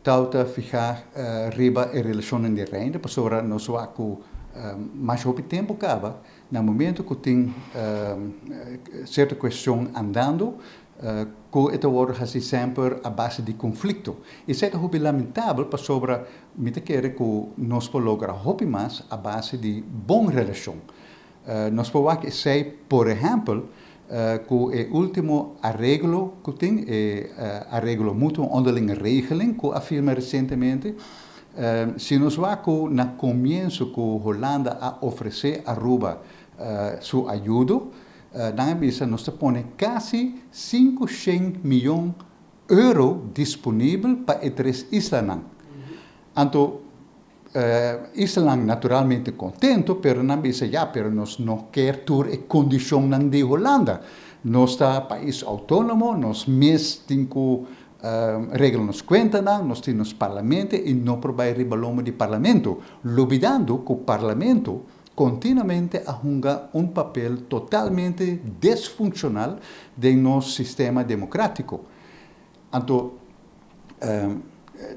tauta ficar riba e relação de renda, para sobre nós que mais rápido tempo acaba, no momento que tem certa questão andando, que esta hora é sempre a base de conflito. Isso é muito lamentável para sobre muita querer que nós podemos lograr muito mais a base de boa relação. Nós podemos dizer, por exemplo, que o último arreglo que tem, arreglo mútuo onderlinge regeling, que afirma recentemente, se nós vamos no começo que a Holanda a oferecer a Aruba sua ajuda, nós põe quase 500 milhões de euros disponíveis para as três islas. Então, Island naturalmente contento, pero não bisa pero nós não quer ter a condição de Holanda. Nós está país autônomo, nós mesmos temos que regras nos conta, nós temos parlamento e não provar ribaloma de parlamento, olvidando que o parlamento continuamente arrunga papel totalmente disfuncional de nosso sistema democrático. Então,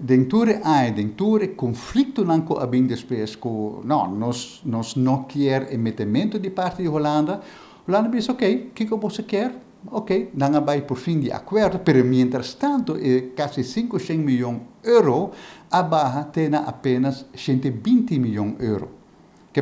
dentro conflito não com a bem depois que nós não quer emitimento de parte de Holanda. Holanda diz, ok, o que você quer? Ok, não vai por fim de acordo, mas, mientras tanto, quase 500 milhões de euros, a barra tem apenas 120 milhões de euros. Que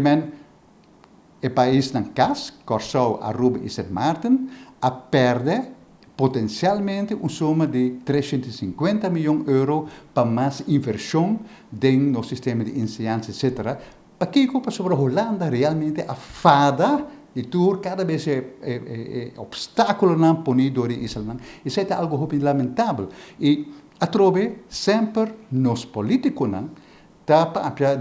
o país não cas, Corsau, Aruba e Sint Maarten, a perde potencialmente uma soma de 350 milhões de euros para mais inversão no sistema de ensinança, etc. Para que sobre a Holanda realmente a fada e tudo cada vez é obstáculo não ponido por Israel. Isso é algo muito lamentável. E a trove sempre nos políticos não está para que a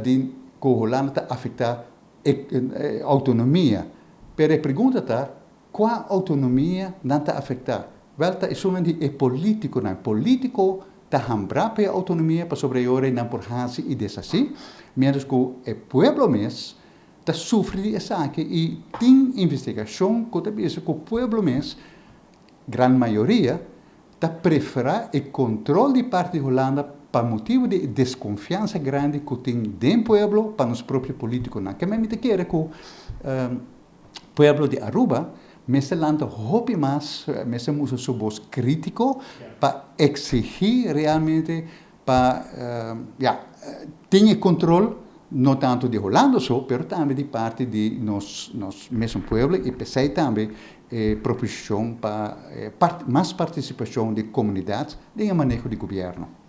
Holanda afeta a autonomia. Pero a pergunta está, qual autonomia não está afetada? Wel, dat is somente político, não. Político está hambrando a autonomia para sobreviver não por hasi e desassi, menos que o povo mesmo está sofrendo essa aqui e tem investigação que diz que o povo mesmo, grande maioria, está preferindo o controle de parte de Holanda para motivo de desconfiança grande que tem dentro do povo para os próprios políticos. Que me quer que o povo de Aruba Mensen landen hopen mais, mensen moeten zo voz crítico para exigir realmente para ter controle não tanto de Holanda só, mas também de parte de nós mesmo povo e pensei também proposição para mais participação de comunidades em manejo de governo.